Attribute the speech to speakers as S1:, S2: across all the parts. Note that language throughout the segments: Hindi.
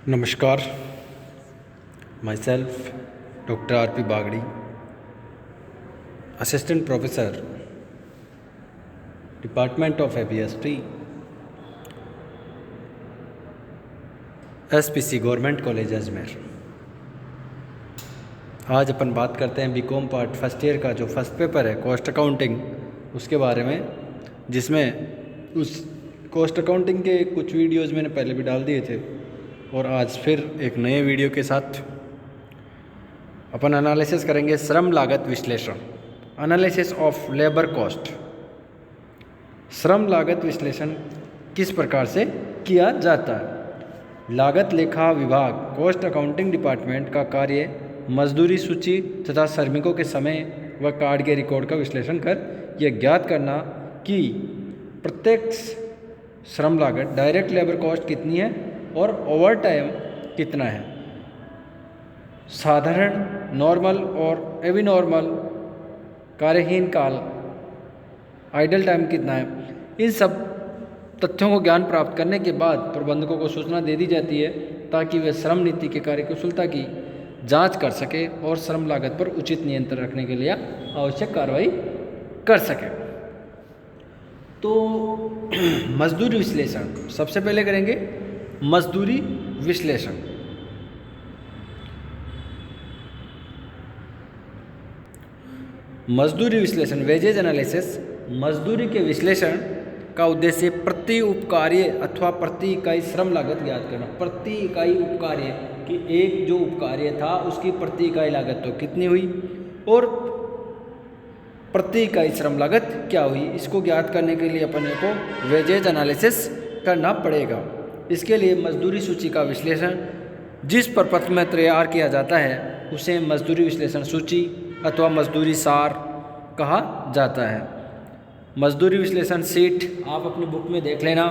S1: नमस्कार। Myself doctor R P Bagri, assistant professor, department of APST, SPC government college Ajmer. आज अपन बात करते हैं बीकॉम पार्ट फर्स्ट ईयर का जो फर्स्ट पेपर है कॉस्ट अकाउंटिंग, उसके बारे में, जिसमें उस कॉस्ट अकाउंटिंग के कुछ वीडियोज़ मैंने पहले भी डाल दिए थे और आज फिर एक नए वीडियो के साथ अपन एनालिसिस करेंगे श्रम लागत विश्लेषण, एनालिसिस ऑफ लेबर कॉस्ट। श्रम लागत विश्लेषण किस प्रकार से किया जाता है? लागत लेखा विभाग कॉस्ट अकाउंटिंग डिपार्टमेंट का कार्य मजदूरी सूची तथा श्रमिकों के समय व कार्ड के रिकॉर्ड का विश्लेषण कर यह ज्ञात करना कि प्रत्यक्ष श्रम लागत डायरेक्ट लेबर कॉस्ट कितनी है और ओवर टाइम कितना है, साधारण, नॉर्मल और एबिनॉर्मल, कार्यहीन काल, आइडल टाइम कितना है। इन सब तथ्यों को ज्ञान प्राप्त करने के बाद प्रबंधकों को सूचना दे दी जाती है ताकि वे श्रम नीति के कार्यकुशलता की जांच कर सके और श्रम लागत पर उचित नियंत्रण रखने के लिए आवश्यक कार्रवाई कर सके। तो मजदूरी विश्लेषण सबसे पहले करेंगे। मजदूरी विश्लेषण, मजदूरी विश्लेषण वेजेज एनालिसिस, मजदूरी के विश्लेषण का उद्देश्य प्रति उपकार्य अथवा प्रति इकाई श्रम लागत ज्ञात करना। प्रति इकाई उपकार्य कि एक जो उपकार्य था उसकी प्रति इकाई लागत तो कितनी हुई और प्रति इकाई श्रम लागत क्या हुई, इसको ज्ञात करने के लिए अपन को वेजेज एनालिसिस करना पड़ेगा। इसके लिए मजदूरी सूची का विश्लेषण जिस प्रपत्र में तैयार किया जाता है उसे मजदूरी विश्लेषण सूची अथवा मजदूरी सार कहा जाता है। मजदूरी विश्लेषण सीट आप अपनी बुक में देख लेना,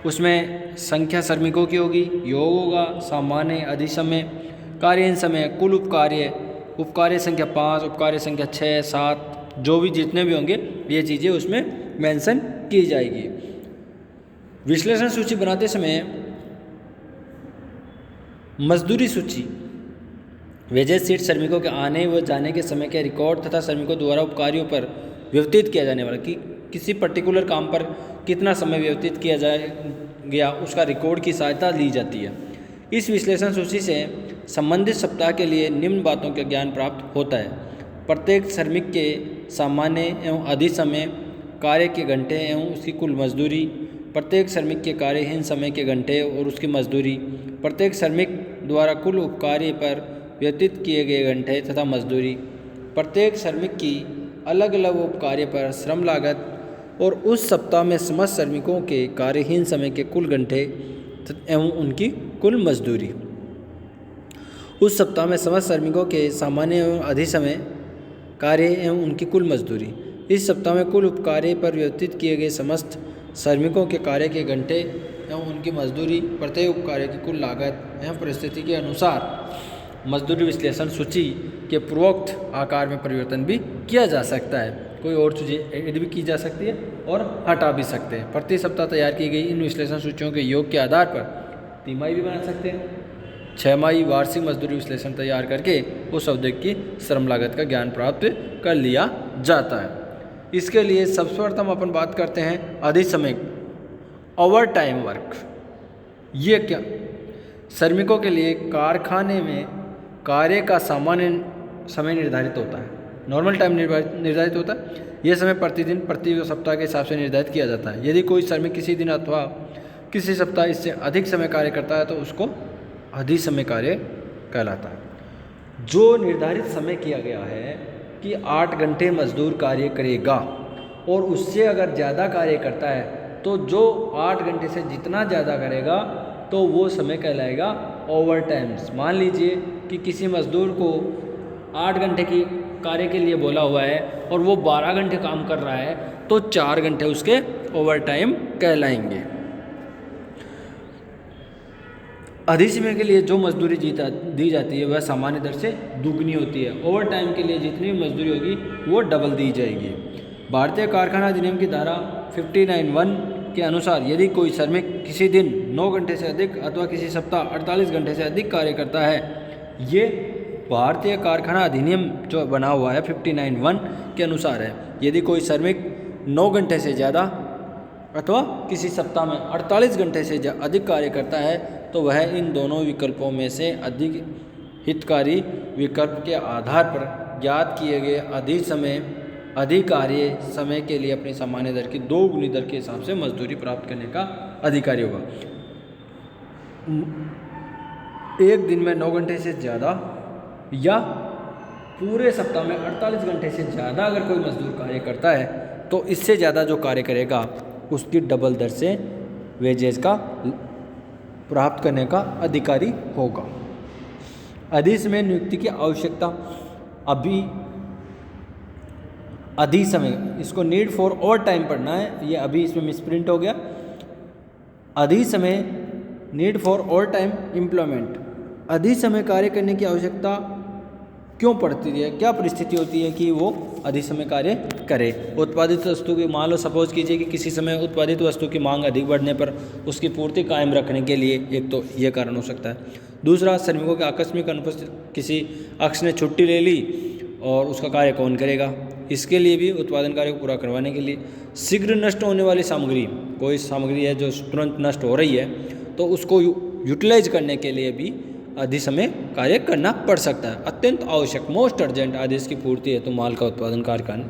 S1: उसमें संख्या श्रमिकों की होगी, योग होगा, सामान्य, अधिसमय, कार्यहीन समय, कुल उपकार्य, उपकार्य संख्या 5, उपकार्य संख्या 6, 7, जो भी जितने भी होंगे ये चीज़ें उसमें मेंशन की जाएगी। विश्लेषण सूची बनाते समय मजदूरी सूची वेजेज सीट श्रमिकों के आने व जाने के समय के रिकॉर्ड तथा श्रमिकों द्वारा उपकार्यों पर व्यतीत किया जाने वाला कि किसी पर्टिकुलर काम पर कितना समय व्यतीत किया गया उसका रिकॉर्ड की सहायता ली जाती है। इस विश्लेषण सूची से संबंधित सप्ताह के लिए निम्न बातों का ज्ञान प्राप्त होता है। प्रत्येक श्रमिक के सामान्य एवं अधिसमय कार्य के घंटे एवं उसकी कुल मजदूरी, प्रत्येक श्रमिक के कार्यहीन समय के घंटे और उसकी मजदूरी, प्रत्येक श्रमिक द्वारा कुल उपकार्य पर व्यतीत किए गए घंटे तथा मजदूरी, प्रत्येक श्रमिक की अलग अलग उपकार्य पर श्रम लागत और उस सप्ताह में समस्त श्रमिकों के कार्यहीन समय के कुल घंटे एवं उनकी कुल मजदूरी, उस सप्ताह में समस्त श्रमिकों के सामान्य एवं अधिसमय कार्य एवं उनकी कुल मजदूरी, इस सप्ताह में कुल उपकार्य पर व्यतीत किए गए समस्त श्रमिकों के कार्य के घंटे एवं उनकी मजदूरी, प्रत्येक उपकार्य की कुल लागत एवं परिस्थिति के अनुसार मजदूरी विश्लेषण सूची के पूर्वोक्त आकार में परिवर्तन भी किया जा सकता है। कोई और चीज़ें ऐड भी की जा सकती है और हटा भी सकते हैं। प्रति सप्ताह तैयार की गई इन विश्लेषण सूचियों के योग के आधार पर तिमाही भी बना सकते हैं। 6 माही वार्षिक मजदूरी विश्लेषण तैयार करके उस अवधि की श्रम लागत का ज्ञान प्राप्त कर लिया जाता है। इसके लिए सबसे प्रथम अपन बात करते हैं अधिसमय, ओवर टाइम वर्क। ये क्या? श्रमिकों के लिए कारखाने में कार्य का सामान्य समय निर्धारित होता है, नॉर्मल टाइम निर्धारित होता है। यह समय प्रतिदिन प्रति सप्ताह के हिसाब से निर्धारित किया जाता है। यदि कोई श्रमिक किसी दिन अथवा किसी सप्ताह इससे अधिक समय कार्य करता है तो उसको अधिसमय कार्य कहलाता है। जो निर्धारित समय किया गया है कि 8 घंटे मजदूर कार्य करेगा और उससे अगर ज़्यादा कार्य करता है तो जो 8 घंटे से जितना ज़्यादा करेगा तो वो समय कहलाएगा ओवर टाइम्स। मान लीजिए कि किसी मजदूर को 8 घंटे की कार्य के लिए बोला हुआ है और वो 12 घंटे काम कर रहा है तो 4 घंटे उसके ओवर टाइम कहलाएंगे। अधिसमय के लिए जो मजदूरी दी जाती है वह सामान्य दर से दुगनी होती है। ओवर टाइम के लिए जितनी भी मजदूरी होगी वो डबल दी जाएगी। भारतीय कारखाना अधिनियम की धारा 59(1) के अनुसार यदि कोई श्रमिक किसी दिन 9 घंटे से अधिक अथवा किसी सप्ताह 48 घंटे से अधिक कार्य करता है, ये भारतीय कारखाना अधिनियम जो बना हुआ है 59(1) के अनुसार है। यदि कोई श्रमिक 9 घंटे से ज़्यादा अथवा किसी सप्ताह में 48 घंटे से अधिक कार्य करता है तो वह इन दोनों विकल्पों में से अधिक हितकारी विकल्प के आधार पर ज्ञात किए गए अधिक कार्य समय के लिए अपनी सामान्य दर की 2 गुनी दर के हिसाब से मजदूरी प्राप्त करने का अधिकारी होगा। एक दिन में 9 घंटे से ज़्यादा या पूरे सप्ताह में 48 घंटे से ज़्यादा अगर कोई मजदूर कार्य करता है तो इससे ज़्यादा जो कार्य करेगा उसकी डबल दर से वेजेस का प्राप्त करने का अधिकारी होगा। अधिसमय नियुक्ति की आवश्यकता अधिसमय, इसको नीड फॉर ओवर टाइम पढ़ना है, ये अभी इसमें मिसप्रिंट हो गया। अधिसमय need for overtime employment, अधिसमय कार्य करने की आवश्यकता क्यों पड़ती है, क्या परिस्थिति होती है कि वो अधिसमय कार्य करे। उत्पादित वस्तु की, मान लो सपोज कीजिए कि किसी समय उत्पादित वस्तु की मांग अधिक बढ़ने पर उसकी पूर्ति कायम रखने के लिए, एक तो ये कारण हो सकता है। दूसरा, श्रमिकों के आकस्मिक अनुपस्थिति, किसी अक्ष ने छुट्टी ले ली और उसका कार्य कौन करेगा, इसके लिए भी उत्पादन कार्य को पूरा करवाने के लिए। शीघ्र नष्ट होने वाली सामग्री, कोई सामग्री है जो तुरंत नष्ट हो रही है तो उसको यूटिलाइज करने के लिए भी अधिसमय कार्य करना पड़ सकता है। अत्यंत आवश्यक, मोस्ट अर्जेंट आदेश की पूर्ति है तो माल का उत्पादन कार्य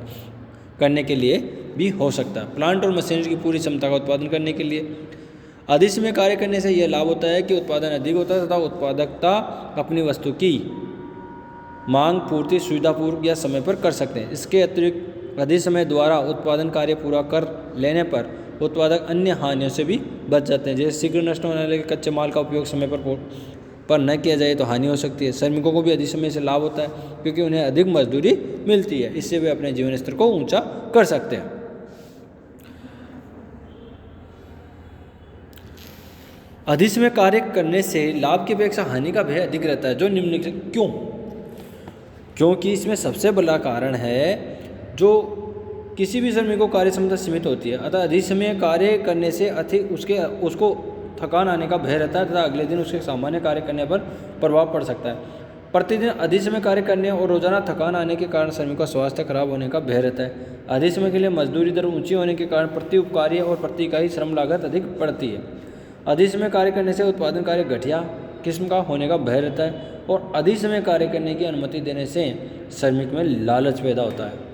S1: करने के लिए भी हो सकता है। प्लांट और मशीनरी की पूरी क्षमता का उत्पादन करने के लिए अधिसमय कार्य करने से यह लाभ होता है कि उत्पादन अधिक होता है तथा उत्पादकता अपनी वस्तु की मांग पूर्ति सुविधापूर्वक या समय पर कर सकते हैं। इसके अतिरिक्त अधिसमय द्वारा उत्पादन कार्य पूरा कर लेने पर उत्पादक अन्य हानियों से भी बच जाते हैं, जैसे शीघ्र नष्ट होने वाले कच्चे माल का उपयोग समय पर न किया जाए तो हानि हो सकती है। श्रमिकों को भी अधिसमय से लाभ होता है क्योंकि उन्हें अधिक मजदूरी मिलती है, इससे वे अपने जीवन स्तर को ऊंचा कर सकते हैं। अधिसमय कार्य करने से लाभ की अपेक्षा हानि का भय अधिक रहता है, जो निम्नलिखित क्यों? क्योंकि इसमें सबसे बड़ा कारण है जो किसी भी श्रमिक को कार्य क्षमता सीमित होती है, अतः अधिसमय कार्य करने से उसको थकान आने का भय रहता है तथा अगले दिन उसके सामान्य कार्य करने पर प्रभाव पड़ सकता है। प्रतिदिन अधिसमय कार्य करने और रोजाना थकान आने के कारण श्रमिक का स्वास्थ्य खराब होने का भय रहता है। अधिसमय के लिए मजदूरी दर ऊंची होने के कारण प्रति उपकार्य और प्रति इकाई श्रम लागत अधिक पड़ती है। अधिसमय कार्य करने से उत्पादन कार्य घटिया किस्म का होने का भय रहता है और अधिसमय कार्य करने की अनुमति देने से श्रमिक में लालच पैदा होता है।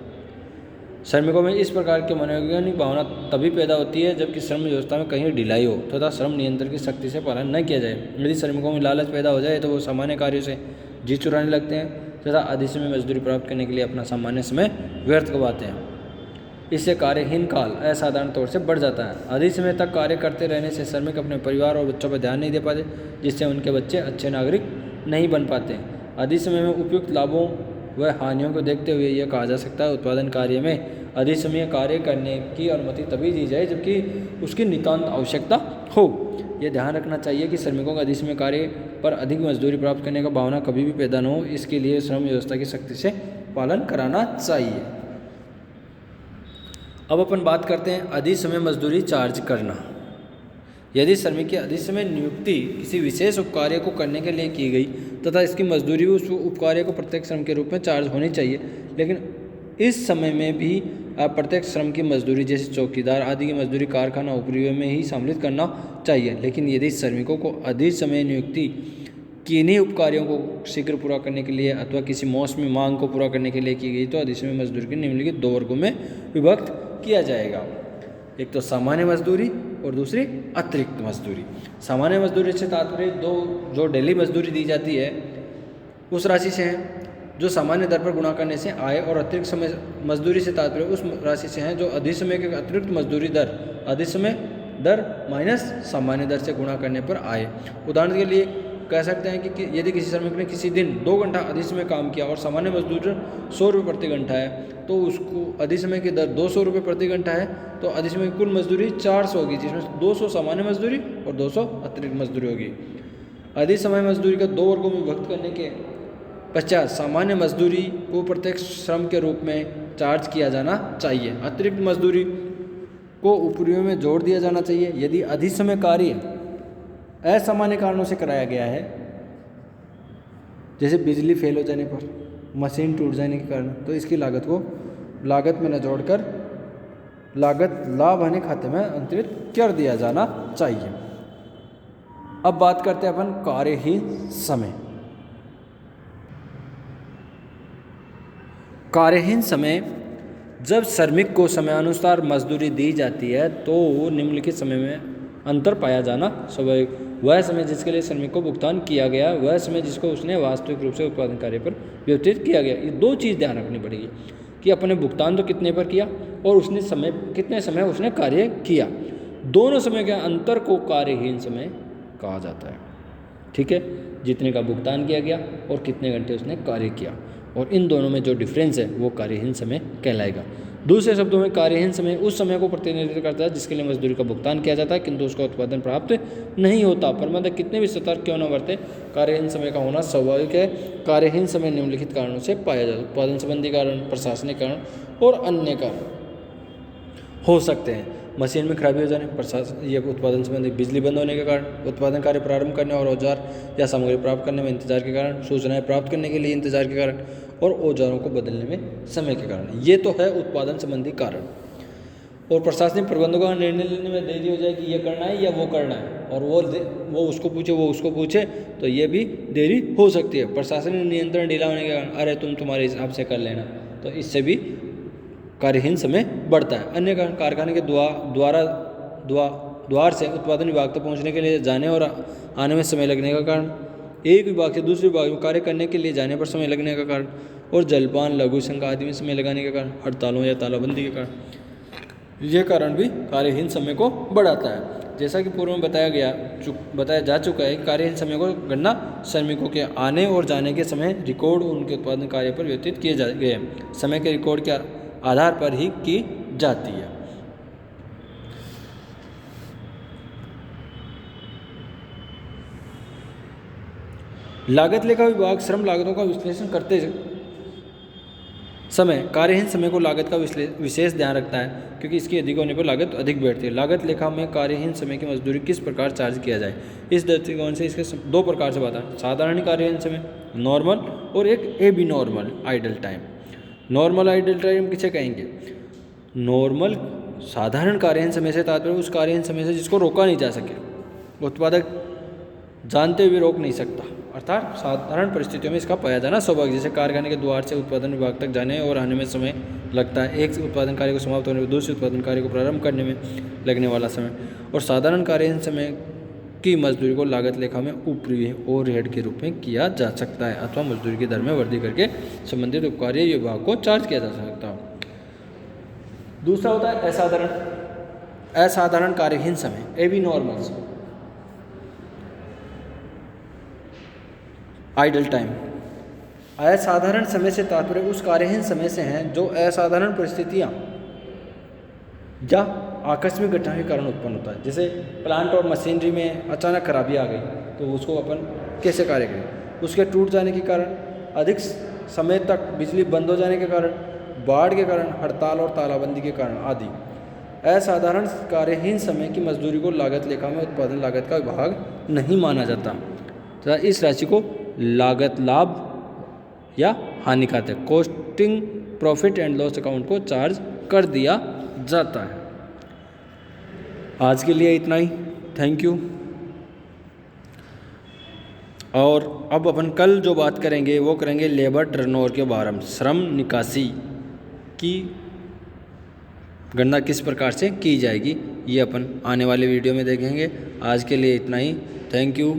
S1: श्रमिकों में इस प्रकार की मनोवैज्ञानिक भावना तभी पैदा होती है जबकि श्रम व्यवस्था में कहीं ढिलाई हो तथा श्रम नियंत्रण की सख्ती से पालन न किया जाए। यदि श्रमिकों में लालच पैदा हो जाए तो वो सामान्य कार्यों से जी चुराने लगते हैं तथा अधिसमय मजदूरी प्राप्त करने के लिए अपना सामान्य समय व्यर्थ गवाते हैं। इससे कार्यहीन काल असाधारण तौर से बढ़ जाता है। अधिसमय तक कार्य करते रहने से श्रमिक अपने परिवार और बच्चों पर ध्यान नहीं दे पाते, जिससे उनके बच्चे अच्छे नागरिक नहीं बन पाते। अधिसमय में उपयुक्त लाभों व हानियों को देखते हुए यह कहा जा सकता है उत्पादन कार्य में अधिसमय कार्य करने की अनुमति तभी दी जाए जबकि उसकी नितांत आवश्यकता हो। यह ध्यान रखना चाहिए कि श्रमिकों का अधिसमय कार्य पर अधिक मजदूरी प्राप्त करने का भावना कभी भी पैदा न हो, इसके लिए श्रम व्यवस्था की सख्ती से पालन कराना चाहिए। अब अपन बात करते हैं अधिसमय मजदूरी चार्ज करना। यदि श्रमिक की अधिसमय नियुक्ति किसी विशेष उपकार्य को करने के लिए की गई तथा इसकी मजदूरी उस उपकार्य को प्रत्येक श्रम के रूप में चार्ज होनी चाहिए, लेकिन इस समय में भी प्रत्येक श्रम की मजदूरी जैसे चौकीदार आदि की मजदूरी कारखाना उपरियों में ही सम्मिलित करना चाहिए। लेकिन यदि श्रमिकों को अधिसमय नियुक्ति किन्हीं उपकार्यों को शीघ्र पूरा करने के लिए अथवा किसी मौसमी मांग को पूरा करने के लिए की गई तो अधिसमय मजदूरी के निम्नलिखित 2 वर्गों में विभक्त किया जाएगा। एक तो सामान्य मजदूरी और दूसरी अतिरिक्त मजदूरी। सामान्य मजदूरी से तात्पर्य जो डेली मजदूरी दी जाती है उस राशि से है जो सामान्य दर पर गुणा करने से आए, और अतिरिक्त समय मजदूरी से तात्पर्य उस राशि से है जो अधिसमय के अतिरिक्त मजदूरी दर अधिसमय दर माइनस सामान्य दर से गुणा करने पर आए। उदाहरण के लिए कह सकते हैं कि यदि किसी श्रमिक ने किसी दिन 2 घंटा अधिसमय काम किया और सामान्य मजदूरी 100 रुपये प्रति घंटा है तो उसको अधिसमय की दर 200 रुपये प्रति घंटा है, तो अधिसमय की कुल मजदूरी 400 होगी, जिसमें 200 सामान्य मजदूरी और 200 अतिरिक्त मजदूरी होगी। अधिसमय मजदूरी का 2 वर्गों में विभक्त करने के पश्चात सामान्य मजदूरी को प्रत्येक श्रम के रूप में चार्ज किया जाना चाहिए। अतिरिक्त मजदूरी को उपरियों में जोड़ दिया जाना चाहिए। यदि अधिसमय कार्य असामान्य कारणों से कराया गया है, जैसे बिजली फेल हो जाने पर, मशीन टूट जाने के कारण, तो इसकी लागत को लागत में न जोड़कर लागत लाभ हानि खाते में अंतरित कर दिया जाना चाहिए। अब बात करते हैं अपन कार्यहीन समय। कार्यहीन समय जब श्रमिक को समयानुसार मजदूरी दी जाती है तो निम्नलिखित समय में अंतर पाया जाना स्वाभाविक। वह समय जिसके लिए श्रमिक को भुगतान किया गया, वह समय जिसको उसने वास्तविक रूप से उत्पादन कार्य पर व्यतीत किया गया। ये दो चीज़ ध्यान रखनी पड़ेगी कि अपने भुगतान तो कितने पर किया और उसने समय कितने समय उसने कार्य किया। दोनों समय के अंतर को कार्यहीन समय कहा जाता है। ठीक है, जितने का भुगतान किया गया और कितने घंटे उसने कार्य किया, और इन दोनों में जो डिफरेंस है वो कार्यहीन समय कहलाएगा। दूसरे शब्दों में कार्यहीन समय उस समय को प्रतिनिधित्व करता है जिसके लिए मजदूरी का भुगतान किया जाता है किंतु उसका उत्पादन प्राप्त नहीं होता। पर कितने भी सतर्क क्यों न बरते, कार्यहीन समय का होना स्वाभाविक है। कार्यहीन समय निम्नलिखित कारणों से पाया जाता है। उत्पादन संबंधी कारण, प्रशासनिक कारण और अन्य कारण हो सकते हैं। मशीन में खराबी हो जाने, प्रशासन ये उत्पादन संबंधी, बिजली बंद होने के कारण, उत्पादन कार्य प्रारंभ करने और औजार या सामग्री प्राप्त करने में इंतजार के कारण, सूचनाएं प्राप्त करने के लिए इंतजार के कारण और औजारों को बदलने में समय के कारण। ये तो है उत्पादन संबंधी कारण। और प्रशासनिक प्रबंधकों का निर्णय लेने में देरी हो जाए कि ये करना है या वो करना है, और वो उसको पूछे तो ये भी देरी हो सकती है। प्रशासनिक नियंत्रण ढीला होने के कारण, अरे तुम तुम्हारे हिसाब से कर लेना, तो इससे भी कार्यहीन समय बढ़ता है। अन्य कारण, कारखाने के द्वार से उत्पादन विभाग तक पहुंचने के लिए जाने और आने में समय लगने का कारण, एक विभाग से दूसरे विभाग में कार्य करने के लिए जाने पर समय लगने का कारण, और जलपान, लघु शंका आदि में समय लगाने के कारण, हड़तालों या तालाबंदी के कारण, ये कारण भी कार्यहीन समय को बढ़ाता है। जैसा कि पूर्व में बताया जा चुका है कि कार्यहीन समय को गणना श्रमिकों के आने और जाने के समय रिकॉर्ड उनके उत्पादन कार्य पर व्यतीत किए गए समय के रिकॉर्ड के आधार पर ही की जाती है। लागत लेखा विभाग श्रम लागतों का विश्लेषण करते समय कार्यहीन समय को लागत का विशेष ध्यान रखता है, क्योंकि इसकी अधिक होने पर लागत अधिक बैठती है। लागत लेखा में कार्यहीन समय की मजदूरी किस प्रकार चार्ज किया जाए, इस दृष्टिकोण से इसके दो प्रकार से बात है। साधारण कार्यहीन समय नॉर्मल और एक abnormal idle time. Normal idle time किसे कहेंगे? नॉर्मल साधारण कार्यहीन समय से तात्पर्य उस कार्यहीन समय से जिसको रोका नहीं जा सके, उत्पादक जानते हुए रोक नहीं सकता, अर्थात साधारण परिस्थितियों में इसका पाया जाना स्वाभाविक। जैसे कारखाने के द्वार से उत्पादन विभाग तक जाने और आने में समय लगता है, एक उत्पादन कार्य को समाप्त होने पर दूसरे उत्पादन कार्य को प्रारंभ करने में लगने वाला समय। और साधारण कार्यहीन समय की मजदूरी को लागत लेखा में ऊपरी ओवरहेड के रूप में किया जा सकता है, अथवा मजदूरी की दर में वृद्धि करके संबंधित उपकार्य विभाग को चार्ज किया जा सकता है। दूसरा होता है असाधारण कार्यहीन समय, एबी नॉर्मल आइडल टाइम। असाधारण समय से तात्पर्य उस कार्यहीन समय से हैं जो असाधारण परिस्थितियां या आकस्मिक घटना के कारण उत्पन्न होता है। जैसे प्लांट और मशीनरी में अचानक खराबी आ गई, तो उसको अपन कैसे कार्य करें? उसके टूट जाने के कारण, अधिक समय तक बिजली बंद हो जाने के कारण, बाढ़ के कारण, हड़ताल और तालाबंदी के कारण आदि। असाधारण कार्यहीन समय की मजदूरी को लागत लेखा में उत्पादन लागत का भाग नहीं माना जाता तथा इस राशि को लागत लाभ या हानि खाते, costing profit and loss account को चार्ज कर दिया जाता है। आज के लिए इतना ही, थैंक यू। और अब अपन कल जो बात करेंगे वो करेंगे लेबर टर्नओवर के बारे में। श्रम निकासी की गणना किस प्रकार से की जाएगी, ये अपन आने वाले वीडियो में देखेंगे। आज के लिए इतना ही, थैंक यू।